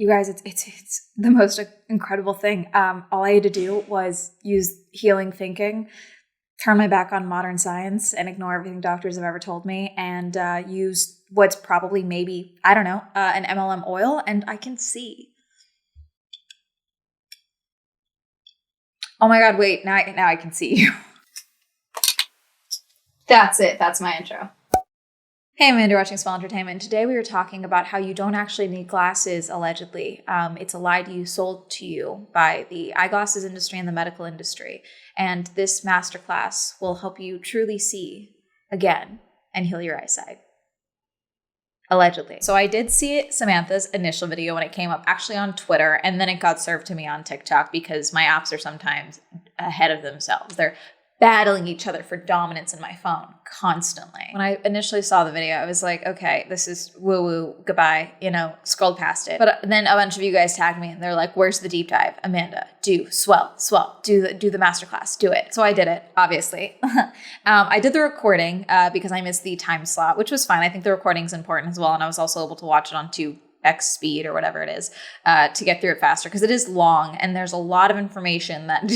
You guys, it's the most incredible thing. All I had to do was use healing thinking, turn my back on modern science and ignore everything doctors have ever told me, and use what's probably maybe, I don't know, an MLM oil, and I can see. Oh my God, wait, now I can see you. That's it. That's my intro. Hey, Amanda, watching Swell Entertainment. Today we were talking about how you don't actually need glasses, allegedly. It's a lie sold to you by the eyeglasses industry and the medical industry. And this masterclass will help you truly see again and heal your eyesight. Allegedly. So I did see Samantha's initial video when it came up actually on Twitter, and then it got served to me on TikTok because my apps are sometimes ahead of themselves. They're battling each other for dominance in my phone constantly. When I initially saw the video, I was like, okay, this is woo-woo, goodbye, scrolled past it. But then a bunch of you guys tagged me and they're like, where's the deep dive? Amanda, do Swell, do the masterclass, do it. So I did it, obviously. I did the recording because I missed the time slot, which was fine. I think the recording's important as well. And I was also able to watch it on 2x speed or whatever it is to get through it faster because it is long and there's a lot of information that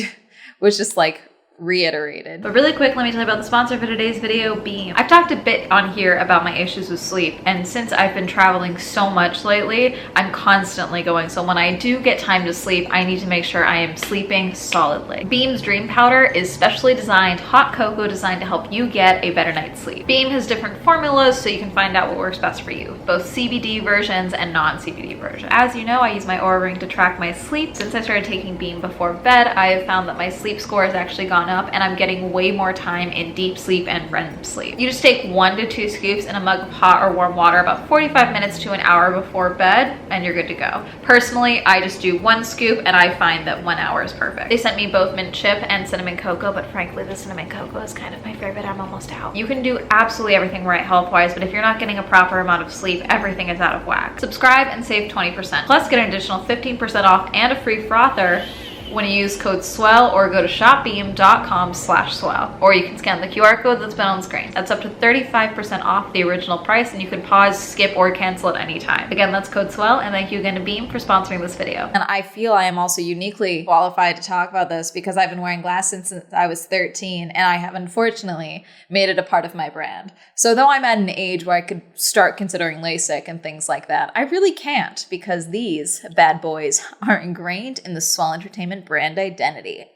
was just like reiterated. But really quick, let me tell you about the sponsor for today's video, Beam. I've talked a bit on here about my issues with sleep, and since I've been traveling so much lately, I'm constantly going. So when I do get time to sleep, I need to make sure I am sleeping solidly. Beam's Dream Powder is specially designed, hot cocoa designed to help you get a better night's sleep. Beam has different formulas so you can find out what works best for you, both CBD versions and non-CBD versions. As you know, I use my Oura Ring to track my sleep. Since I started taking Beam before bed, I have found that my sleep score has actually gone up and I'm getting way more time in deep sleep and REM sleep. You just take 1 to 2 scoops in a mug of hot or warm water about 45 minutes to an hour before bed and you're good to go. Personally, I just do 1 scoop and I find that 1 hour is perfect. They sent me both mint chip and cinnamon cocoa, but frankly, the cinnamon cocoa is kind of my favorite. I'm almost out. You can do absolutely everything right health-wise, but if you're not getting a proper amount of sleep, everything is out of whack. Subscribe and save 20%. Plus, get an additional 15% off and a free frother when you use code SWELL or go to shopbeam.com/swell. Or you can scan the QR code that's been on screen. That's up to 35% off the original price, and you can pause, skip, or cancel at any time. Again, that's code SWELL, and thank you again to Beam for sponsoring this video. And I feel I am also uniquely qualified to talk about this because I've been wearing glasses since I was 13, and I have unfortunately made it a part of my brand. So though I'm at an age where I could start considering LASIK and things like that, I really can't because these bad boys are ingrained in the Swell Entertainment brand identity.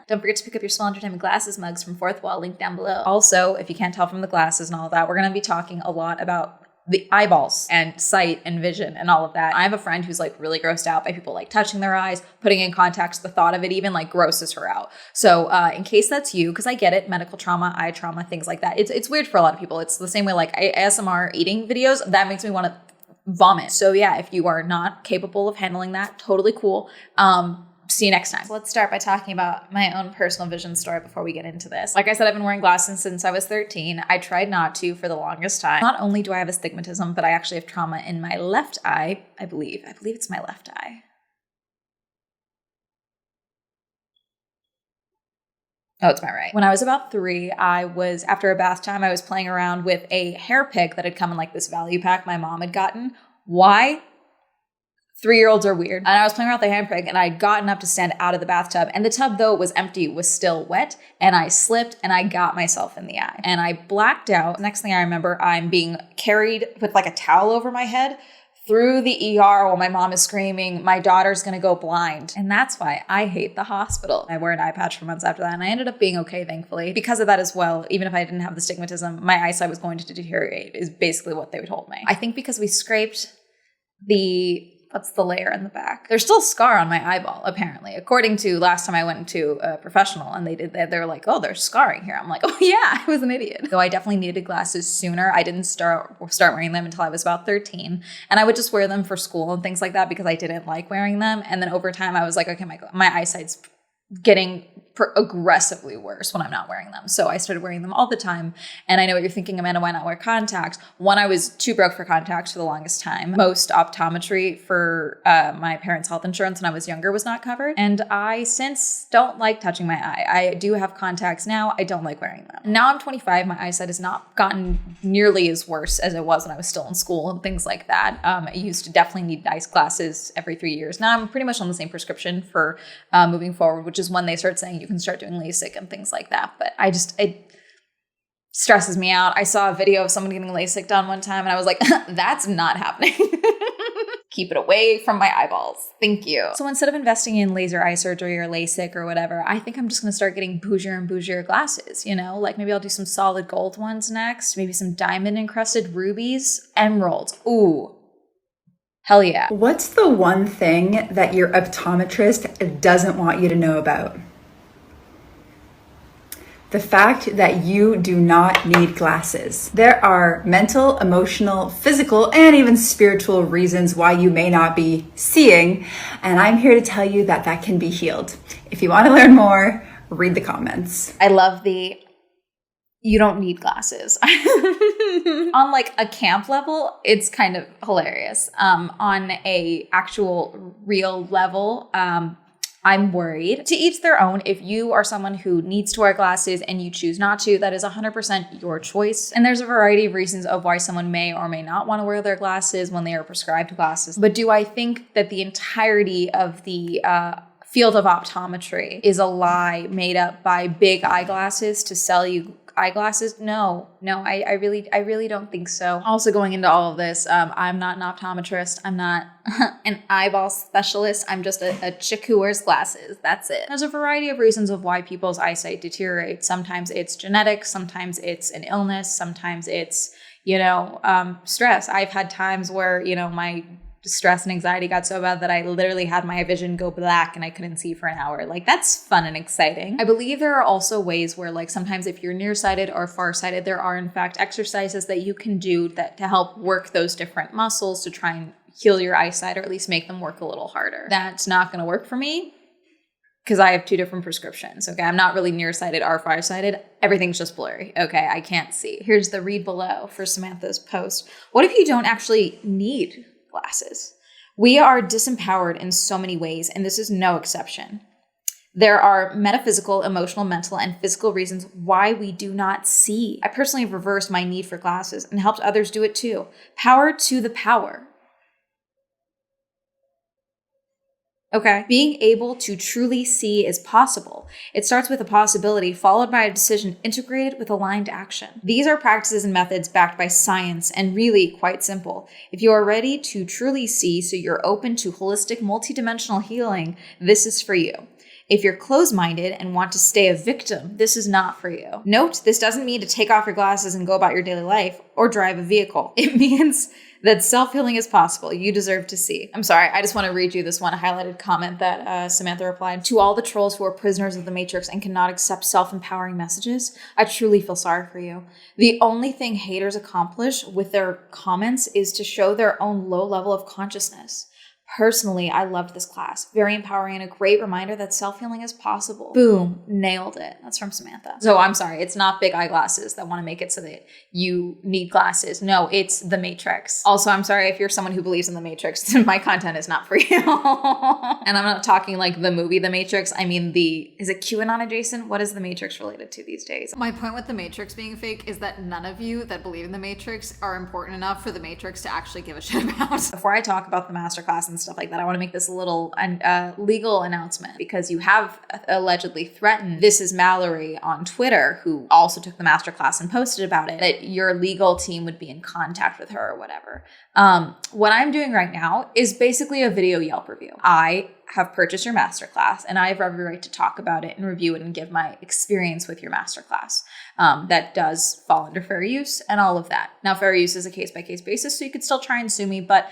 Don't forget to pick up your Swell Entertainment glasses mugs from Fourth Wall, link down below. Also, if you can't tell from the glasses and all of that, we're going to be talking a lot about the eyeballs and sight and vision and all of that. I have a friend who's like really grossed out by people like touching their eyes, putting in contacts. The thought of it even like grosses her out. So in case that's you, because I get it, medical trauma, eye trauma, things like that. It's weird for a lot of people. It's the same way like ASMR eating videos, that makes me want to vomit. So yeah, if you are not capable of handling that, totally cool. See you next time. So let's start by talking about my own personal vision story before we get into this. Like I said, I've been wearing glasses since I was 13. I tried not to for the longest time. Not only do I have astigmatism, but I actually have trauma in my left eye, I believe. I believe it's my left eye. Oh, it's my right. When I was about 3, after a bath time, I was playing around with a hair pick that had come in like this value pack my mom had gotten. Why? 3-year-olds are weird. And I was playing around with the hand pick and I'd gotten up to stand out of the bathtub. And the tub, though it was empty, was still wet. And I slipped and I got myself in the eye. And I blacked out. Next thing I remember, I'm being carried with like a towel over my head through the ER while my mom is screaming, my daughter's gonna go blind. And that's why I hate the hospital. I wore an eye patch for months after that and I ended up being okay, thankfully. Because of that as well, even if I didn't have the stigmatism, my eyesight was going to deteriorate is basically what they told me. I think because we scraped what's the layer in the back? There's still a scar on my eyeball, apparently. According to last time I went to a professional and they were like, oh, there's scarring here. I'm like, oh yeah, I was an idiot. So I definitely needed glasses sooner. I didn't start wearing them until I was about 13. And I would just wear them for school and things like that because I didn't like wearing them. And then over time I was like, okay, my eyesight's getting aggressively worse when I'm not wearing them. So I started wearing them all the time. And I know what you're thinking, Amanda, why not wear contacts? One, I was too broke for contacts for the longest time. Most optometry for my parents' health insurance when I was younger was not covered. And I since don't like touching my eye. I do have contacts now. I don't like wearing them. Now I'm 25. My eyesight has not gotten nearly as worse as it was when I was still in school and things like that. I used to definitely need nice glasses every 3 years. Now I'm pretty much on the same prescription for moving forward, which is when they start saying you can start doing LASIK and things like that. But it stresses me out. I saw a video of someone getting LASIK done one time and I was like, that's not happening. Keep it away from my eyeballs. Thank you. So instead of investing in laser eye surgery or LASIK or whatever, I think I'm just going to start getting bougier and bougier glasses, like maybe I'll do some solid gold ones next, maybe some diamond encrusted rubies, emeralds. Ooh. Hell yeah. What's the one thing that your optometrist doesn't want you to know about? The fact that you do not need glasses. There are mental, emotional, physical, and even spiritual reasons why you may not be seeing, and I'm here to tell you that that can be healed. If you want to learn more, read the comments. I love you don't need glasses. On like a camp level, it's kind of hilarious. On a actual real level, I'm worried. To each their own. If you are someone who needs to wear glasses and you choose not to, that is 100% your choice. And there's a variety of reasons of why someone may or may not want to wear their glasses when they are prescribed glasses. But do I think that the entirety of the field of optometry is a lie made up by big eyeglasses to sell you eyeglasses? No, I really don't think so. Also, going into all of this, I'm not an optometrist. I'm not an eyeball specialist. I'm just a chick who wears glasses. That's it. There's a variety of reasons of why people's eyesight deteriorates. Sometimes it's genetic. Sometimes it's an illness. Sometimes it's, stress. I've had times where, my stress and anxiety got so bad that I literally had my vision go black and I couldn't see for an hour. Like, that's fun and exciting. I believe there are also ways where, like, sometimes if you're nearsighted or farsighted, there are in fact exercises that you can do that to help work those different muscles to try and heal your eyesight, or at least make them work a little harder. That's not going to work for me because I have two different prescriptions. Okay, I'm not really nearsighted or farsighted. Everything's just blurry. Okay, I can't see. Here's the read below for Samantha's post. What if you don't actually need glasses? We are disempowered in so many ways, and this is no exception. There are metaphysical, emotional, mental, and physical reasons why we do not see. I personally have reversed my need for glasses and helped others do it too. Power to the power. Okay. Being able to truly see is possible. It starts with a possibility followed by a decision integrated with aligned action. These are practices and methods backed by science and really quite simple. If you are ready to truly see, so you're open to holistic, multidimensional healing, this is for you. If you're closed-minded and want to stay a victim, this is not for you. Note, this doesn't mean to take off your glasses and go about your daily life or drive a vehicle. It means that self-healing is possible. You deserve to see. I'm sorry, I just want to read you this one highlighted comment that Samantha replied. To all the trolls who are prisoners of the Matrix and cannot accept self-empowering messages, I truly feel sorry for you. The only thing haters accomplish with their comments is to show their own low level of consciousness. Personally, I loved this class. Very empowering and a great reminder that self-healing is possible. Boom, nailed it. That's from Samantha. So I'm sorry, it's not big eyeglasses that want to make it so that you need glasses. No, it's the Matrix. Also, I'm sorry if you're someone who believes in the Matrix, my content is not for you. And I'm not talking like the movie The Matrix. I mean is it QAnon adjacent? What is the Matrix related to these days? My point with the Matrix being fake is that none of you that believe in the Matrix are important enough for the Matrix to actually give a shit about. Before I talk about the Masterclass and stuff like that, I want to make this a little legal announcement because you have allegedly threatened, this is Mallory on Twitter, who also took the Masterclass and posted about it, that your legal team would be in contact with her or whatever. What I'm doing right now is basically a video Yelp review. I have purchased your Masterclass and I have every right to talk about it and review it and give my experience with your Masterclass. That does fall under fair use and all of that. Now, fair use is a case-by-case basis, so you could still try and sue me, but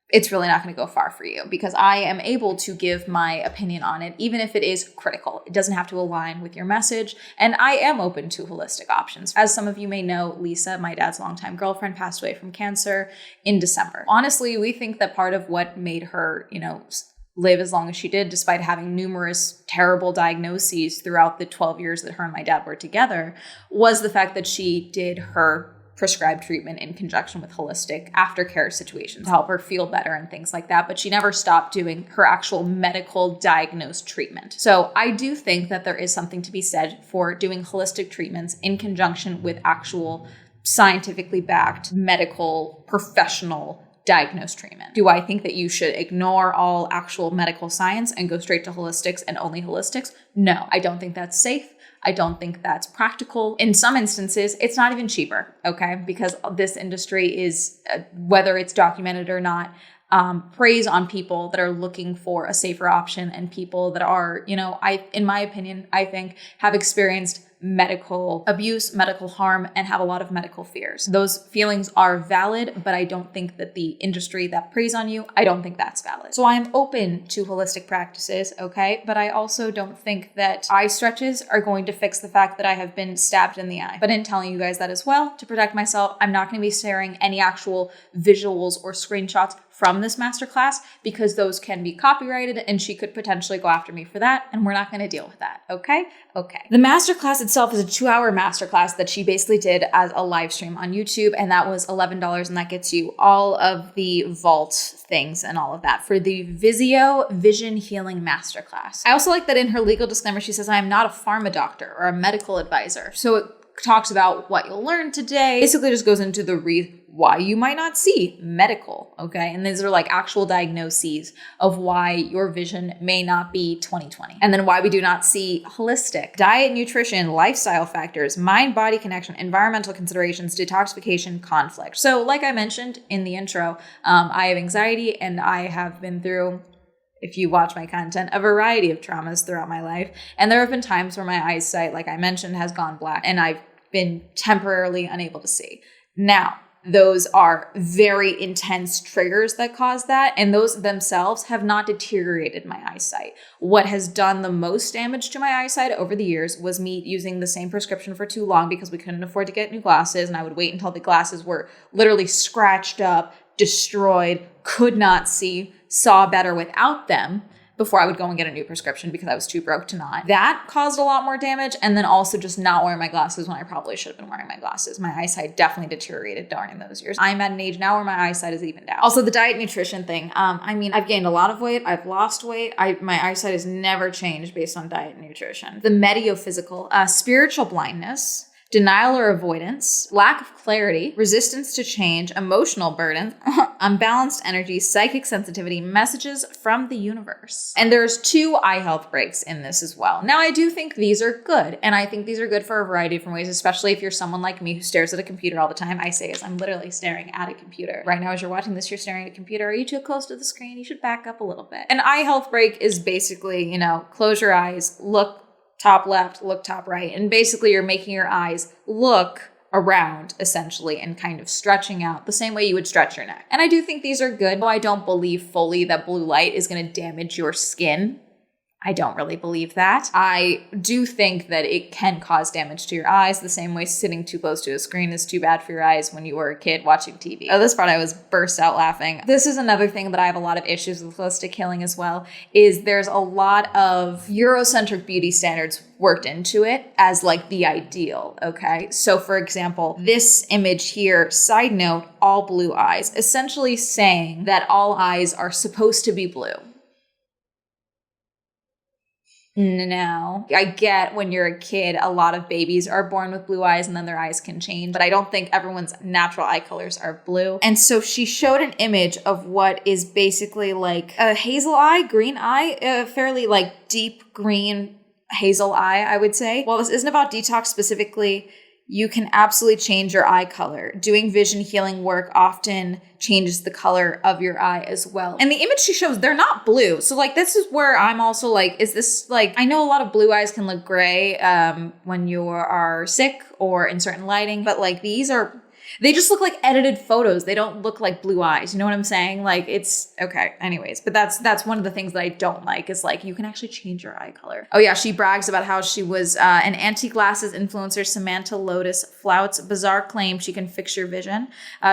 it's really not going to go far for you because I am able to give my opinion on it, even if it is critical. It doesn't have to align with your message. And I am open to holistic options. As some of you may know, Lisa, my dad's longtime girlfriend, passed away from cancer in December. Honestly, we think that part of what made her, live as long as she did, despite having numerous terrible diagnoses throughout the 12 years that her and my dad were together, was the fact that she did her prescribed treatment in conjunction with holistic aftercare situations to help her feel better and things like that. But she never stopped doing her actual medical diagnosed treatment. So I do think that there is something to be said for doing holistic treatments in conjunction with actual scientifically backed medical professional diagnosed treatment. Do I think that you should ignore all actual medical science and go straight to holistics and only holistics? No, I don't think that's safe. I don't think that's practical. In some instances, it's not even cheaper, okay? Because this industry is, whether it's documented or not, preys on people that are looking for a safer option and people that are, in my opinion, I think have experienced medical abuse, medical harm, and have a lot of medical fears. Those feelings are valid, but I don't think that the industry that preys on you, I don't think that's valid. So I am open to holistic practices, okay? But I also don't think that eye stretches are going to fix the fact that I have been stabbed in the eye. But in telling you guys that as well, to protect myself, I'm not going to be sharing any actual visuals or screenshots from this masterclass because those can be copyrighted and she could potentially go after me for that, and we're not going to deal with that, okay? Okay. The masterclass itself is a 2-hour masterclass that she basically did as a live stream on YouTube, and that was $11, and that gets you all of the vault things and all of that for the Visio Vision Healing Masterclass. I also like that in her legal disclaimer, she says, I am not a pharma doctor or a medical advisor. So it talks about what you'll learn today, basically just goes into the why you might not see medical, okay? And these are like actual diagnoses of why your vision may not be 20/20. And then why we do not see holistic, diet, nutrition, lifestyle factors, mind-body connection, environmental considerations, detoxification, conflict. So like I mentioned in the intro, I have anxiety and I have been through, if you watch my content, a variety of traumas throughout my life. And there have been times where my eyesight, like I mentioned, has gone black and I've been temporarily unable to see. Now, those are very intense triggers that cause that, and those themselves have not deteriorated my eyesight. What has done the most damage to my eyesight over the years was me using the same prescription for too long because we couldn't afford to get new glasses, and I would wait until the glasses were literally scratched up, destroyed, could not see, saw better without them before I would go and get a new prescription because I was too broke to not. That caused a lot more damage. And then also just not wearing my glasses when I probably should have been wearing my glasses. My eyesight definitely deteriorated during those years. I'm at an age now where my eyesight is evened out. Also the diet nutrition thing. I've gained a lot of weight. I've lost weight. My eyesight has never changed based on diet and nutrition. The metaphysical, spiritual blindness, denial or avoidance, lack of clarity, resistance to change, emotional burden, unbalanced energy, psychic sensitivity, messages from the universe. And there's 2 eye health breaks in this as well. Now, I do think these are good, and I think these are good for a variety of different ways, especially if you're someone like me who stares at a computer all the time. I say as I'm literally staring at a computer. Right now, as you're watching this, you're staring at a computer. Are you too close to the screen? You should back up a little bit. An eye health break is basically, close your eyes, look top left, look top right. And basically you're making your eyes look around essentially and kind of stretching out the same way you would stretch your neck. And I do think these are good. Though I don't believe fully that blue light is going to damage your skin. I don't really believe that. I do think that it can cause damage to your eyes the same way sitting too close to a screen is too bad for your eyes when you were a kid watching TV. Oh, this part I was burst out laughing. This is another thing that I have a lot of issues with holistic healing as well, is there's a lot of Eurocentric beauty standards worked into it as like the ideal, okay? So for example, this image here, side note, all blue eyes, essentially saying that all eyes are supposed to be blue. No. I get when you're a kid, a lot of babies are born with blue eyes and then their eyes can change, but I don't think everyone's natural eye colors are blue. And so she showed an image of what is basically like a hazel eye, green eye, a fairly like deep green hazel eye, I would say. While this isn't about detox specifically, you can absolutely change your eye color. Doing vision healing work often changes the color of your eye as well. And the image she shows, they're not blue. So like, this is where I'm also like, is this like, I know a lot of blue eyes can look gray when you are sick or in certain lighting, but like these are, They just look like edited photos. They don't look like blue eyes. You know what I'm saying? Like, it's okay. Anyways, but that's one of the things that I don't like is like, you can actually change your eye color. Oh yeah, she brags about how she was an anti-glasses influencer. Samantha Lotus flouts bizarre claim she can fix your vision.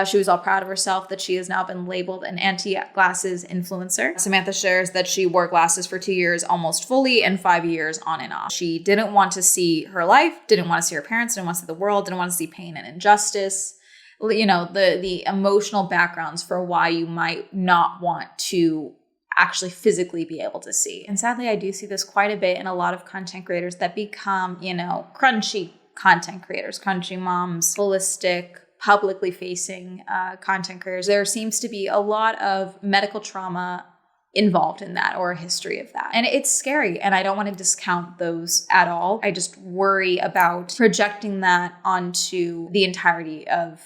She was all proud of herself that she has now been labeled an anti-glasses influencer. Samantha shares that she wore glasses for 2 years almost fully and 5 years on and off. She didn't want to see her life, didn't want to see her parents, didn't want to see the world, didn't want to see pain and injustice. You know, the emotional backgrounds for why you might not want to actually physically be able to see. And sadly, I do see this quite a bit in a lot of content creators that become, you know, crunchy content creators, crunchy moms, holistic, publicly facing content creators. There seems to be a lot of medical trauma involved in that or a history of that. And it's scary. And I don't want to discount those at all. I just worry about projecting that onto the entirety of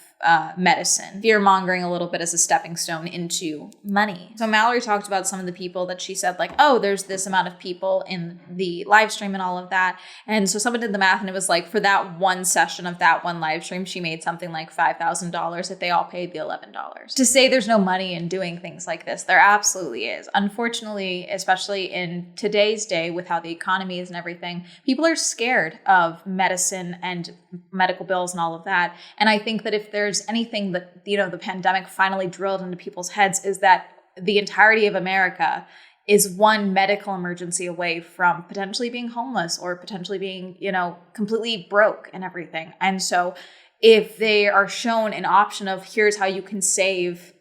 medicine, fear-mongering a little bit as a stepping stone into money. So Mallory talked about some of the people that she said like, oh, there's this amount of people in the live stream and all of that. And so someone did the math and it was like for that one session of that one live stream, she made something like $5,000 if they all paid the $11. To say there's no money in doing things like this, there absolutely is. Unfortunately, especially in today's day with how the economy is and everything, people are scared of medicine and medical bills and all of that. And I think that if there's anything that, you know, the pandemic finally drilled into people's heads is that the entirety of America is one medical emergency away from potentially being homeless or potentially being, you know, completely broke and everything. And so if they are shown an option of here's how you can save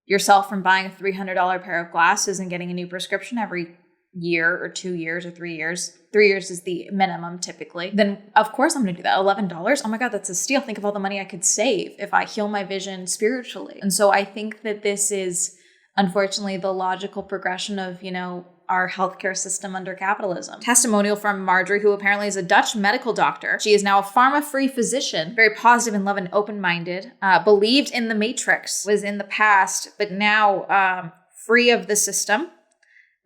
yourself from buying a $300 pair of glasses and getting a new prescription every year or 2 years or 3 years. 3 years is the minimum typically. Then of course I'm going to do that. $11. Oh my God, that's a steal. Think of all the money I could save if I heal my vision spiritually. And so I think that this is unfortunately the logical progression of, you know, our healthcare system under capitalism. Testimonial from Marjorie, who apparently is a Dutch medical doctor. She is now a pharma-free physician, very positive and love and open-minded, believed in the Matrix, was in the past, but now free of the system,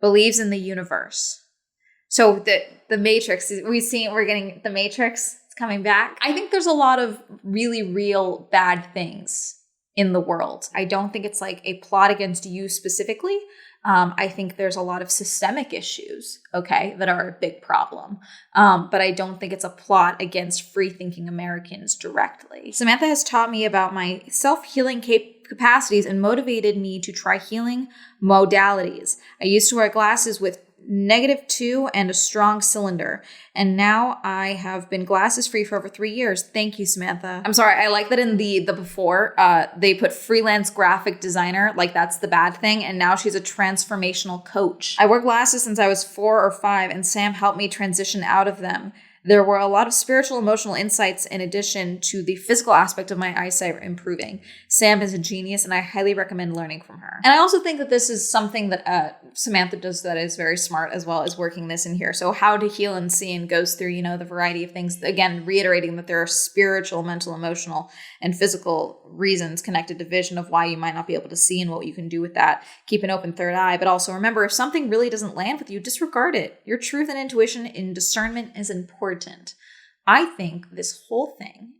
believes in the universe. So the Matrix, we're getting the Matrix, it's coming back. I think there's a lot of really real bad things in the world. I don't think it's like a plot against you specifically. I think there's a lot of systemic issues, okay, that are a big problem. But I don't think it's a plot against free-thinking Americans directly. Samantha has taught me about my self-healing capacities and motivated me to try healing modalities. I used to wear glasses with -2 and a strong cylinder. And now I have been glasses free for over 3 years. Thank you, Samantha. I'm sorry. I like that in the before, they put freelance graphic designer, like that's the bad thing. And now she's a transformational coach. I wore glasses since I was 4 or 5 and Sam helped me transition out of them. There were a lot of spiritual, emotional insights in addition to the physical aspect of my eyesight improving. Sam is a genius, and I highly recommend learning from her. And I also think that this is something that Samantha does that is very smart, as well as working this in here. So how to heal and see, and goes through, you know, the variety of things. Again, reiterating that there are spiritual, mental, emotional, and physical reasons connected to vision of why you might not be able to see and what you can do with that. Keep an open third eye, but also remember, if something really doesn't land with you, disregard it. Your truth and intuition in discernment is important. I think this whole thing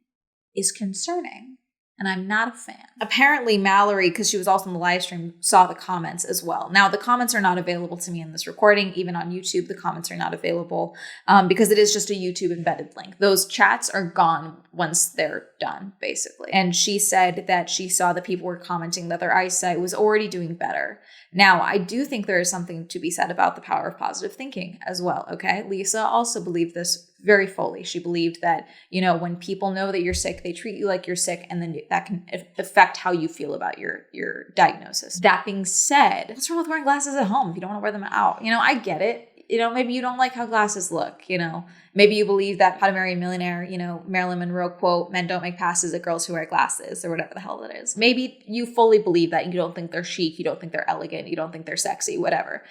is concerning, and I'm not a fan. Apparently, Mallory, because she was also in the live stream, saw the comments as well. Now, the comments are not available to me in this recording. Even on YouTube, the comments are not available because it is just a YouTube embedded link. Those chats are gone once they're done, basically. And she said that she saw that people were commenting that their eyesight was already doing better. Now, I do think there is something to be said about the power of positive thinking as well, okay? Lisa also believed this very fully. She believed that, you know, when people know that you're sick, they treat you like you're sick, and then that can affect how you feel about your diagnosis. That being said, what's wrong with wearing glasses at home if you don't want to wear them out? You know, I get it. You know, maybe you don't like how glasses look, you know. Maybe you believe that How to Marry a Millionaire, you know, Marilyn Monroe quote, men don't make passes at girls who wear glasses, or whatever the hell that is. Maybe you fully believe that. You don't think they're chic. You don't think they're elegant. You don't think they're sexy, whatever.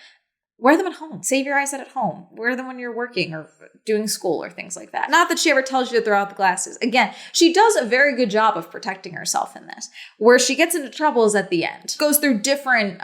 Wear them at home. Save your eyesight at home. Wear them when you're working or doing school or things like that. Not that she ever tells you to throw out the glasses. Again, she does a very good job of protecting herself in this. Where she gets into trouble is at the end. Goes through different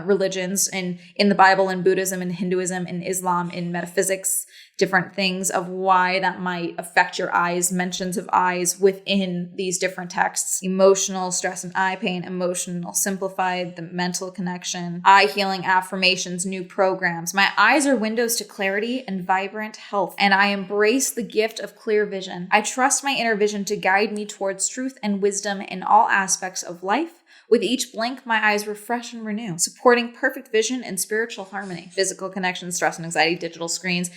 religions in the Bible, in Buddhism, in Hinduism, in Islam, in metaphysics, different things of why that might affect your eyes, mentions of eyes within these different texts. Emotional, stress and eye pain, emotional, simplified, the mental connection, eye healing, affirmations, new programs. My eyes are windows to clarity and vibrant health, and I embrace the gift of clear vision. I trust my inner vision to guide me towards truth and wisdom in all aspects of life. With each blink, my eyes refresh and renew, supporting perfect vision and spiritual harmony. Physical connection, stress and anxiety, digital screens.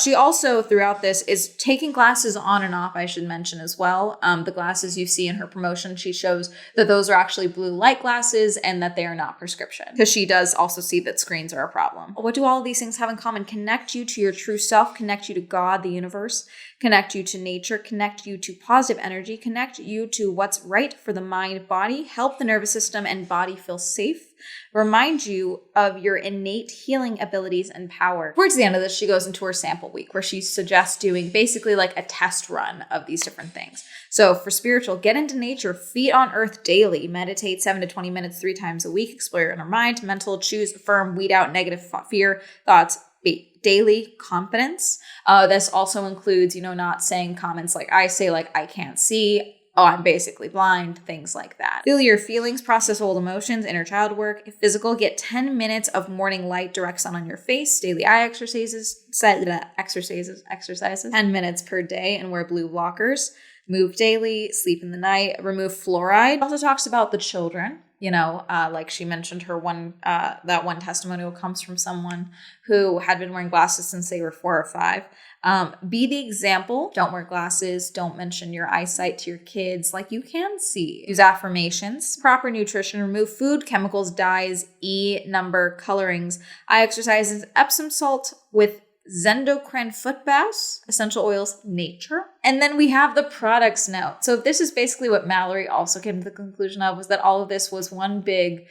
She also, throughout this, is taking glasses on and off, I should mention as well. The glasses you see in her promotion, she shows that those are actually blue light glasses and that they are not prescription. Because she does also see that screens are a problem. What do all of these things have in common? Connect you to your true self, connect you to God, the universe, connect you to nature, connect you to positive energy, connect you to what's right for the mind, body, help the nervous system and body feel safe, remind you of your innate healing abilities and power. Towards the end of this, she goes into her sample week where she suggests doing basically like a test run of these different things. So for spiritual, get into nature, feet on earth daily, meditate 7 to 20 minutes 3 times a week, explore your inner mind, mental, choose, affirm, weed out negative fear, thoughts, daily confidence. This also includes, not saying comments like I say, like I can't see, oh, I'm basically blind, things like that. Feel your feelings, process old emotions, inner child work. If physical, get 10 minutes of morning light, direct sun on your face, daily eye exercises, 10 minutes per day, and wear blue blockers. Move daily, sleep in the night, remove fluoride. Also talks about the children. Like she mentioned that one testimonial comes from someone who had been wearing glasses since they were 4 or 5. Be the example. Don't wear glasses. Don't mention your eyesight to your kids. Like you can see. Use affirmations. Proper nutrition. Remove food, chemicals, dyes, number, colorings. Eye exercises. Epsom salt with Zendocrine foot baths, essential oils, nature. And then we have the products note. So this is basically what Mallory also came to the conclusion of, was that all of this was one big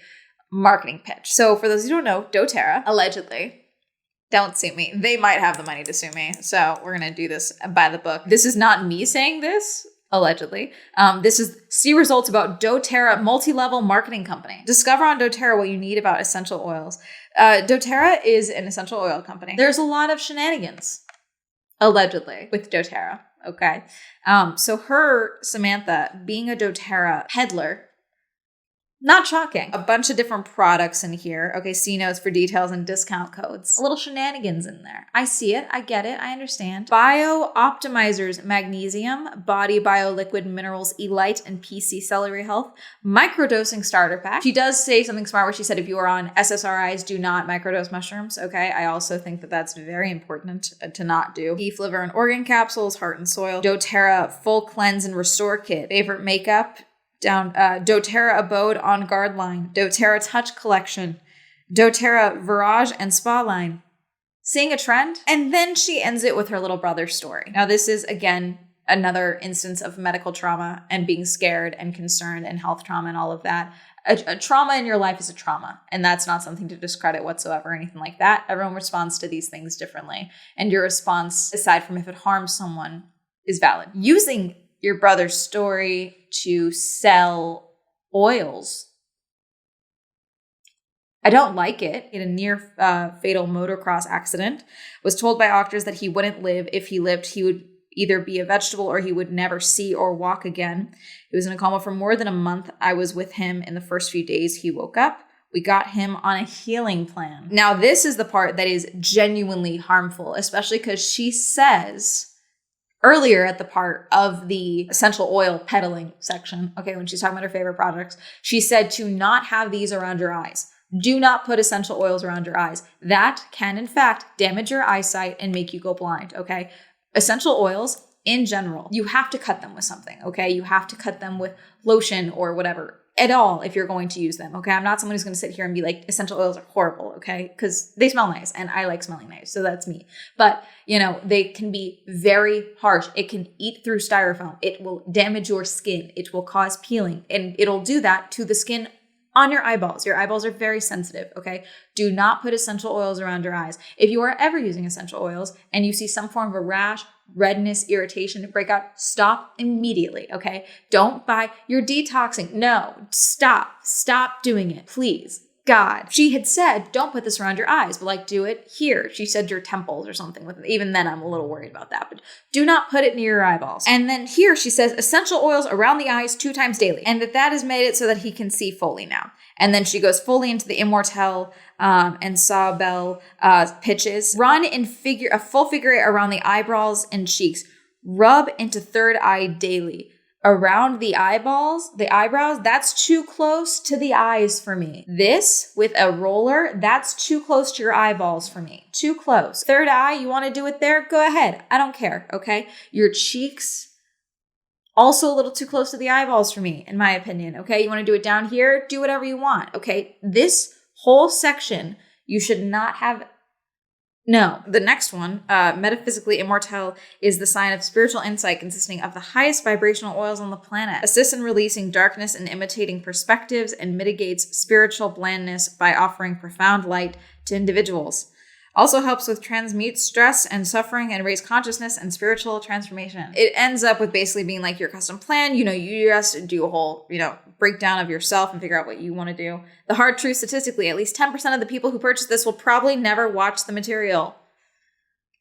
marketing pitch. So for those who don't know, DoTerra, allegedly, don't sue me. They might have the money to sue me. So we're going to do this by the book. This is not me saying this. Allegedly. This is see results about DoTerra multi-level marketing company. Discover on DoTerra what you need about essential oils. DoTerra is an essential oil company. There's a lot of shenanigans, allegedly, with DoTerra. Okay. So Samantha, being a DoTerra peddler, not shocking. A bunch of different products in here. Okay, C notes for details and discount codes. A little shenanigans in there. I see it. I get it. I understand. Bio Optimizers Magnesium, Body Bio Liquid Minerals Elite, and PC Celery Health. Microdosing Starter Pack. She does say something smart where she said if you are on SSRIs, do not microdose mushrooms. Okay, I also think that that's very important to not do. Beef, liver, and organ capsules, heart and soil. DoTerra Full Cleanse and Restore Kit. Favorite makeup. DoTerra Abode On Guard line, DoTerra Touch Collection, DoTerra Virage and Spa line. Seeing a trend? And then she ends it with her little brother's story. Now this is, again, another instance of medical trauma and being scared and concerned and health trauma and all of that. A trauma in your life is a trauma, and that's not something to discredit whatsoever or anything like that. Everyone responds to these things differently, and your response, aside from if it harms someone, is valid. Using your brother's story to sell oils, I don't like it. In a near fatal motocross accident, was told by doctors that he wouldn't live. If he lived, he would either be a vegetable or he would never see or walk again. He was in a coma for more than a month. I was with him in the first few days he woke up. We got him on a healing plan. Now, this is the part that is genuinely harmful, especially because she says earlier at the part of the essential oil peddling section, okay, when she's talking about her favorite products, she said to not have these around your eyes. Do not put essential oils around your eyes. That can, in fact, damage your eyesight and make you go blind, okay? Essential oils, in general, you have to cut them with something, okay? You have to cut them with lotion or whatever at all if you're going to use them, okay? I'm not someone who's going to sit here and be like, essential oils are horrible, okay? Because they smell nice and I like smelling nice, so that's me. But, they can be very harsh. It can eat through styrofoam. It will damage your skin. It will cause peeling, and it'll do that to the skin on your eyeballs. Your eyeballs are very sensitive, okay? Do not put essential oils around your eyes. If you are ever using essential oils and you see some form of a rash, redness, irritation, breakout, stop immediately, okay? Don't buy, you're detoxing. No, stop doing it, please. God. She had said, don't put this around your eyes, but like do it here. She said your temples or something. Even then, I'm a little worried about that, but do not put it near your eyeballs. And then here she says essential oils around the eyes 2 times daily. And that has made it so that he can see fully now. And then she goes fully into the Immortelle and Sawbell pitches. Run in a full figure 8 around the eyebrows and cheeks. Rub into third eye daily. Around the eyebrows, that's too close to the eyes for me. This with a roller, that's too close to your eyeballs for me. Too close. Third eye, you want to do it there? Go ahead. I don't care, okay? Your cheeks, also a little too close to the eyeballs for me, in my opinion, okay? You want to do it down here? Do whatever you want, okay? This whole section, you should not have. No, the next one, metaphysically immortelle, is the sign of spiritual insight consisting of the highest vibrational oils on the planet. Assists in releasing darkness and imitating perspectives and mitigates spiritual blandness by offering profound light to individuals. Also helps with transmute stress and suffering and raise consciousness and spiritual transformation. It ends up with basically being like your custom plan. You just do a whole, breakdown of yourself and figure out what you want to do. The hard truth statistically, at least 10% of the people who purchase this will probably never watch the material.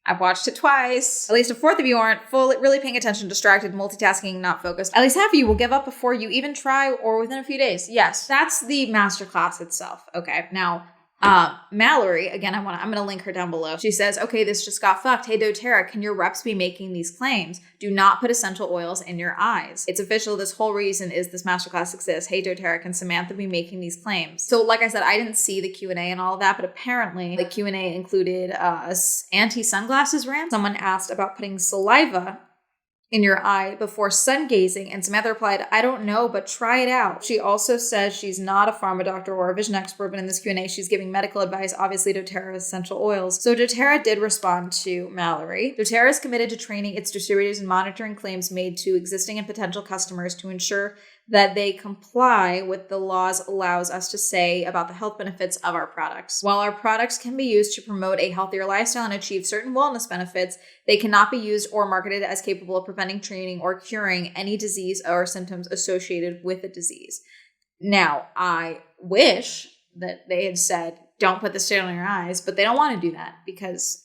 I've watched it twice. At least a fourth of you aren't really paying attention, distracted, multitasking, not focused. At least half of you will give up before you even try or within a few days. Yes, that's the masterclass itself. Okay, now, Mallory, again, I'm going to link her down below. She says, okay, this just got fucked. Hey, DoTerra, can your reps be making these claims? Do not put essential oils in your eyes. It's official. This whole reason is this masterclass exists. Hey, DoTerra, can Samantha be making these claims? So like I said, I didn't see the Q&A and all of that, but apparently the Q&A included anti-sunglasses rant. Someone asked about putting saliva in your eye before sun gazing, and Samantha replied, I don't know, but try it out. She also says she's not a pharma doctor or a vision expert, but in this Q&A, she's giving medical advice, obviously DoTerra essential oils. So DoTerra did respond to Mallory. DoTerra is committed to training its distributors and monitoring claims made to existing and potential customers to ensure that they comply with the laws allows us to say about the health benefits of our products. While our products can be used to promote a healthier lifestyle and achieve certain wellness benefits, they cannot be used or marketed as capable of preventing, treating, or curing any disease or symptoms associated with a disease. Now, I wish that they had said, don't put this shit on your eyes, but they don't want to do that because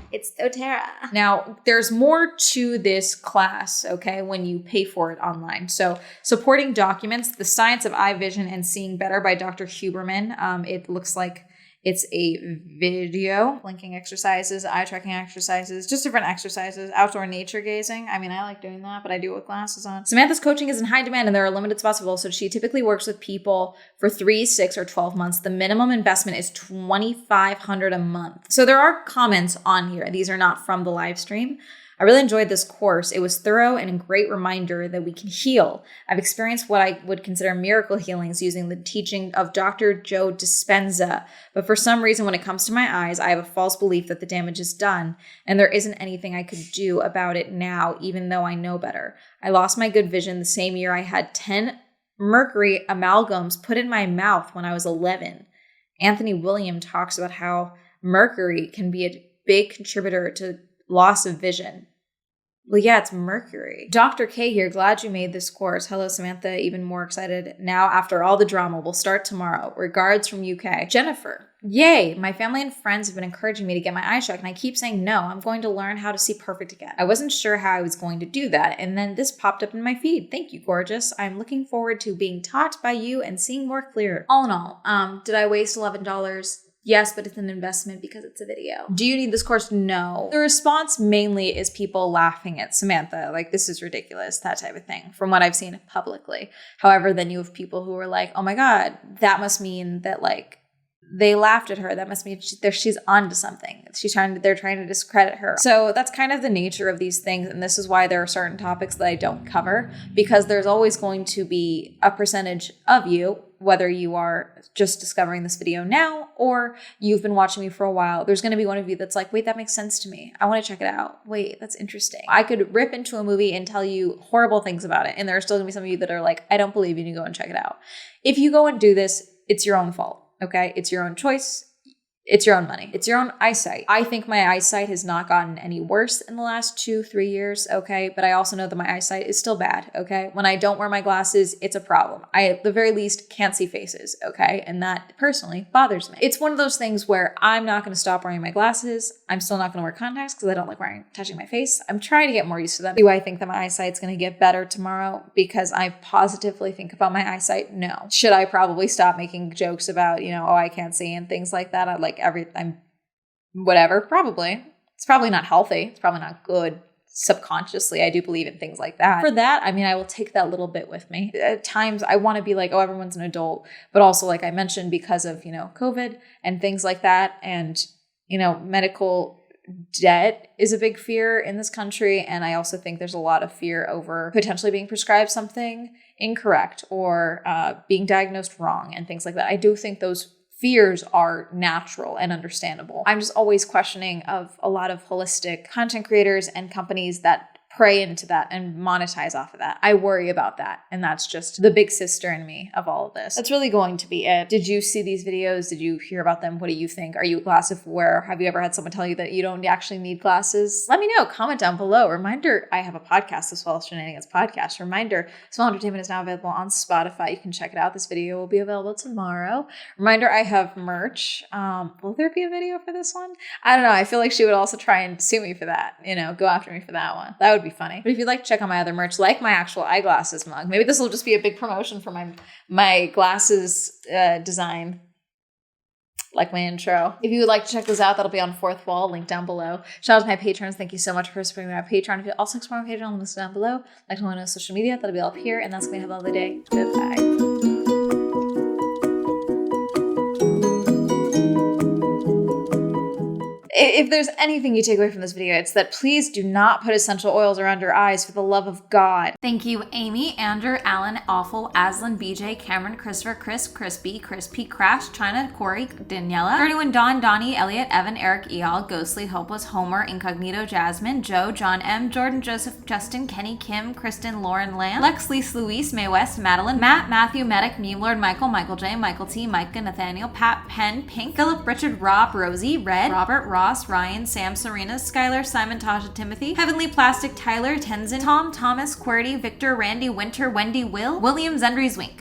it's DoTerra. Now, there's more to this class, okay, when you pay for it online. So, supporting documents, The Science of Eye Vision and Seeing Better by Dr. Huberman. It looks like it's a video, blinking exercises, eye tracking exercises, just different exercises, outdoor nature gazing. I mean, I like doing that, but I do it with glasses on. Samantha's coaching is in high demand and there are limited spots available, so she typically works with people for 3, 6, or 12 months. The minimum investment is $2,500 a month. So there are comments on here. These are not from the live stream. I really enjoyed this course. It was thorough and a great reminder that we can heal. I've experienced what I would consider miracle healings using the teaching of Dr. Joe Dispenza. But for some reason, when it comes to my eyes, I have a false belief that the damage is done and there isn't anything I could do about it now, even though I know better. I lost my good vision the same year I had 10 mercury amalgams put in my mouth when I was 11. Anthony William talks about how mercury can be a big contributor to loss of vision. Well, yeah, it's mercury. Dr. K here, glad you made this course. Hello, Samantha, even more excited now after all the drama. We'll start tomorrow. Regards from UK. Jennifer, yay, my family and friends have been encouraging me to get my eyes checked, and I keep saying no, I'm going to learn how to see perfect again. I wasn't sure how I was going to do that, and then this popped up in my feed. Thank you, gorgeous. I'm looking forward to being taught by you and seeing more clear. All in all, did I waste $11? Yes, but it's an investment because it's a video. Do you need this course? No. The response mainly is people laughing at Samantha, like, this is ridiculous, that type of thing, from what I've seen publicly. However, then you have people who are like, oh my God, that must mean that, like, they laughed at her. That must mean she's onto something. They're trying to discredit her. So that's kind of the nature of these things. And this is why there are certain topics that I don't cover, because there's always going to be a percentage of you, whether you are just discovering this video now or you've been watching me for a while, there's going to be one of you that's like, wait, that makes sense to me. I want to check it out. Wait, that's interesting. I could rip into a movie and tell you horrible things about it. And there are still going to be some of you that are like, I don't believe you, and you go and check it out. If you go and do this, it's your own fault. Okay. It's your own choice. It's your own money. It's your own eyesight. I think my eyesight has not gotten any worse in the last 2-3 years, okay? But I also know that my eyesight is still bad, okay? When I don't wear my glasses, it's a problem. I, at the very least, can't see faces, okay? And that personally bothers me. It's one of those things where I'm not going to stop wearing my glasses. I'm still not going to wear contacts because I don't like touching my face. I'm trying to get more used to them. Do I think that my eyesight's going to get better tomorrow because I positively think about my eyesight? No. Should I probably stop making jokes about, oh, I can't see and things like that? I'm whatever, probably. It's probably not healthy. It's probably not good. Subconsciously, I do believe in things like that. For that, I will take that little bit with me. At times, I want to be like, oh, everyone's an adult. But also, like I mentioned, because of, COVID and things like that. And, medical debt is a big fear in this country. And I also think there's a lot of fear over potentially being prescribed something incorrect or being diagnosed wrong and things like that. I do think those fears are natural and understandable. I'm just always questioning of a lot of holistic content creators and companies that prey into that and monetize off of that. I worry about that. And that's just the big sister in me of all of this. That's really going to be it. Did you see these videos? Did you hear about them? What do you think? Are you a glasses wearer? Have you ever had someone tell you that you don't actually need glasses? Let me know. Comment down below. Reminder, I have a podcast, the Swell Shenanigans podcast. Reminder, Swell Entertainment is now available on Spotify. You can check it out. This video will be available tomorrow. Reminder, I have merch. Will there be a video for this one? I don't know. I feel like she would also try and sue me for that. Go after me for that one. That would be funny. But if you'd like to check out my other merch, like my actual eyeglasses mug, maybe this will just be a big promotion for my glasses design, like my intro. If you would like to check those out, that'll be on Fourth Wall, link down below. Shout out to my patrons. Thank you so much for supporting my Patreon. If you also support my Patreon, link down below. Like to know social media, that'll be all up here. And that's going to have all the day. Goodbye. If there's anything you take away from this video, it's that please do not put essential oils around your eyes for the love of God. Thank you, Amy, Andrew, Alan, Awful, Aslan, BJ, Cameron, Christopher, Chris, Crispy, Crispy, Crash, China, Corey, Daniela, 31, Don, Donnie, Elliot, Evan, Eric, Eal, Ghostly, Hopeless, Homer, Incognito, Jasmine, Joe, John M, Jordan, Joseph, Justin, Kenny, Kim, Kristen, Lauren, Lamb, Lex, Lise, Luis, Mae West, Madeline, Matt, Matthew, Medic, Meme Lord, Michael, Michael J, Michael T, Micah, Nathaniel, Pat, Penn, Pink, Philip, Richard, Rob, Rosie, Red, Robert, Ross, Ryan, Sam, Serena, Skylar, Simon, Tasha, Timothy, Heavenly Plastic, Tyler, Tenzin, Tom, Thomas, QWERTY, Victor, Randy, Winter, Wendy, Will, William, Zendry, Zwink.